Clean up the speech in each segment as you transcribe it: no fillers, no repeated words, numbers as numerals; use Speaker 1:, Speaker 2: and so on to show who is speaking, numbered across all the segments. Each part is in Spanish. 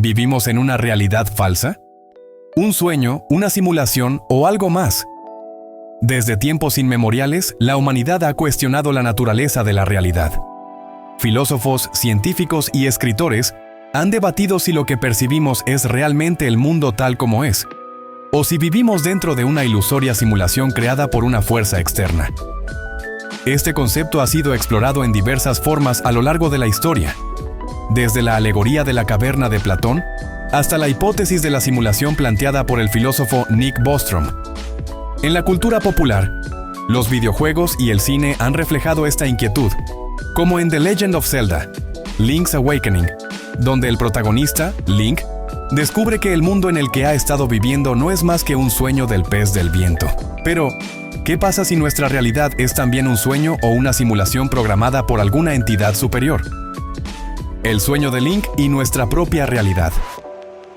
Speaker 1: ¿Vivimos en una realidad falsa? ¿Un sueño, una simulación o algo más? Desde tiempos inmemoriales, la humanidad ha cuestionado la naturaleza de la realidad. Filósofos, científicos y escritores han debatido si lo que percibimos es realmente el mundo tal como es, o si vivimos dentro de una ilusoria simulación creada por una fuerza externa. Este concepto ha sido explorado en diversas formas a lo largo de la historia, desde la alegoría de la caverna de Platón hasta la hipótesis de la simulación planteada por el filósofo Nick Bostrom. En la cultura popular, los videojuegos y el cine han reflejado esta inquietud, como en The Legend of Zelda, Link's Awakening, donde el protagonista, Link, descubre que el mundo en el que ha estado viviendo no es más que un sueño del pez del viento. Pero, ¿qué pasa si nuestra realidad es también un sueño o una simulación programada por alguna entidad superior? El sueño de Link y nuestra propia realidad.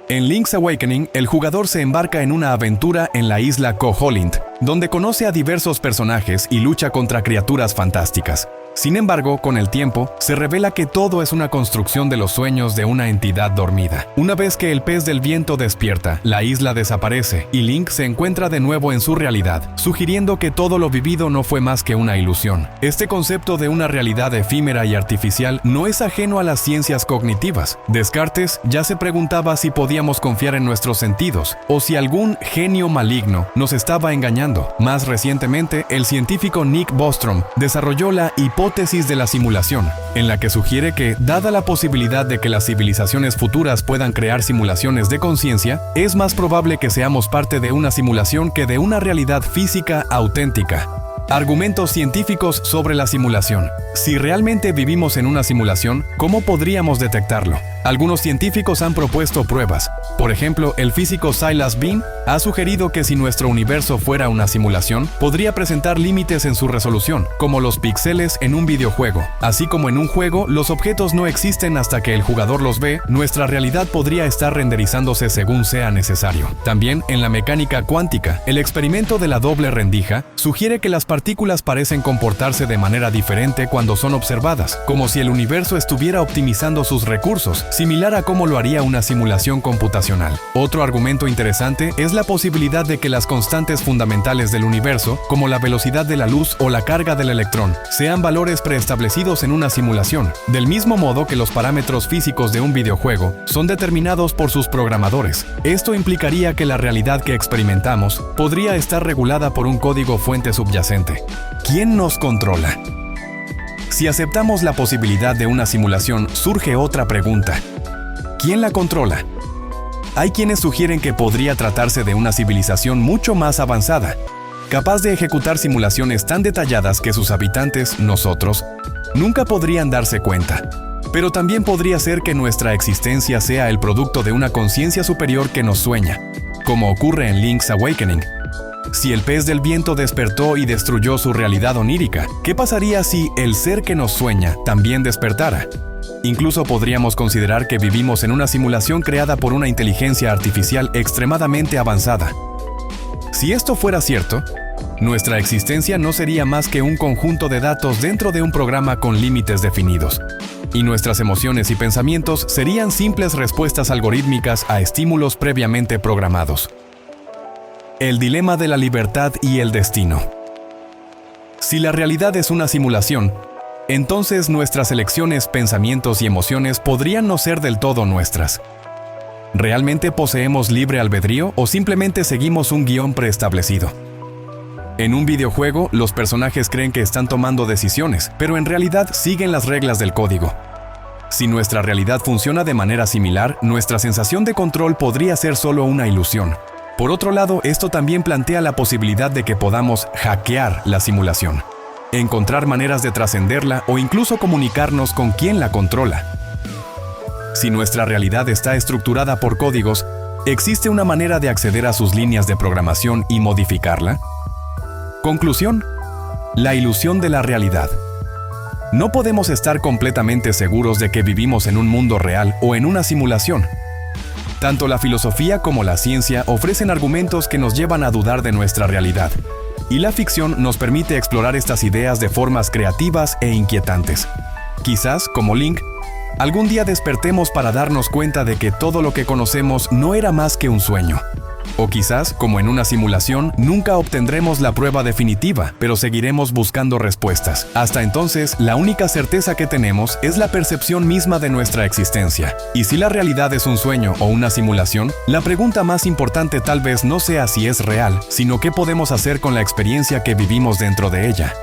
Speaker 1: En Link's Awakening, el jugador se embarca en una aventura en la isla Koholint, donde conoce a diversos personajes y lucha contra criaturas fantásticas. Sin embargo, con el tiempo, se revela que todo es una construcción de los sueños de una entidad dormida. Una vez que el pez del viento despierta, la isla desaparece y Link se encuentra de nuevo en su realidad, sugiriendo que todo lo vivido no fue más que una ilusión. Este concepto de una realidad efímera y artificial no es ajeno a las ciencias cognitivas. Descartes ya se preguntaba si podíamos confiar en nuestros sentidos o si algún genio maligno nos estaba engañando. Más recientemente, el científico Nick Bostrom desarrolló la hipótesis de la simulación, en la que sugiere que, dada la posibilidad de que las civilizaciones futuras puedan crear simulaciones de conciencia, es más probable que seamos parte de una simulación que de una realidad física auténtica. Argumentos científicos sobre la simulación. Si realmente vivimos en una simulación, ¿cómo podríamos detectarlo? Algunos científicos han propuesto pruebas. Por ejemplo, el físico Silas Bean ha sugerido que si nuestro universo fuera una simulación, podría presentar límites en su resolución, como los píxeles en un videojuego. Así como en un juego, los objetos no existen hasta que el jugador los ve, nuestra realidad podría estar renderizándose según sea necesario. También, en la mecánica cuántica, el experimento de la doble rendija sugiere que las partículas parecen comportarse de manera diferente cuando son observadas, como si el universo estuviera optimizando sus recursos, similar a cómo lo haría una simulación computacional. Otro argumento interesante es la posibilidad de que las constantes fundamentales del universo, como la velocidad de la luz o la carga del electrón, sean valores preestablecidos en una simulación, del mismo modo que los parámetros físicos de un videojuego son determinados por sus programadores. Esto implicaría que la realidad que experimentamos podría estar regulada por un código fuente subyacente. ¿Quién nos controla? Si aceptamos la posibilidad de una simulación, surge otra pregunta. ¿Quién la controla? Hay quienes sugieren que podría tratarse de una civilización mucho más avanzada, capaz de ejecutar simulaciones tan detalladas que sus habitantes, nosotros, nunca podrían darse cuenta. Pero también podría ser que nuestra existencia sea el producto de una conciencia superior que nos sueña, como ocurre en Link's Awakening. Si el pez del viento despertó y destruyó su realidad onírica, ¿qué pasaría si el ser que nos sueña también despertara? Incluso podríamos considerar que vivimos en una simulación creada por una inteligencia artificial extremadamente avanzada. Si esto fuera cierto, nuestra existencia no sería más que un conjunto de datos dentro de un programa con límites definidos, y nuestras emociones y pensamientos serían simples respuestas algorítmicas a estímulos previamente programados. El dilema de la libertad y el destino. Si la realidad es una simulación, entonces nuestras elecciones, pensamientos y emociones podrían no ser del todo nuestras. ¿Realmente poseemos libre albedrío o simplemente seguimos un guión preestablecido? En un videojuego, los personajes creen que están tomando decisiones, pero en realidad siguen las reglas del código. Si nuestra realidad funciona de manera similar, nuestra sensación de control podría ser solo una ilusión. Por otro lado, esto también plantea la posibilidad de que podamos hackear la simulación, encontrar maneras de trascenderla o incluso comunicarnos con quien la controla. Si nuestra realidad está estructurada por códigos, ¿existe una manera de acceder a sus líneas de programación y modificarla? Conclusión: la ilusión de la realidad. No podemos estar completamente seguros de que vivimos en un mundo real o en una simulación. Tanto la filosofía como la ciencia ofrecen argumentos que nos llevan a dudar de nuestra realidad, y la ficción nos permite explorar estas ideas de formas creativas e inquietantes. Quizás, como Link, Algún día despertemos para darnos cuenta de que todo lo que conocemos no era más que un sueño. O quizás, como en una simulación, nunca obtendremos la prueba definitiva, pero seguiremos buscando respuestas. Hasta entonces, la única certeza que tenemos es la percepción misma de nuestra existencia. Y si la realidad es un sueño o una simulación, la pregunta más importante tal vez no sea si es real, sino qué podemos hacer con la experiencia que vivimos dentro de ella.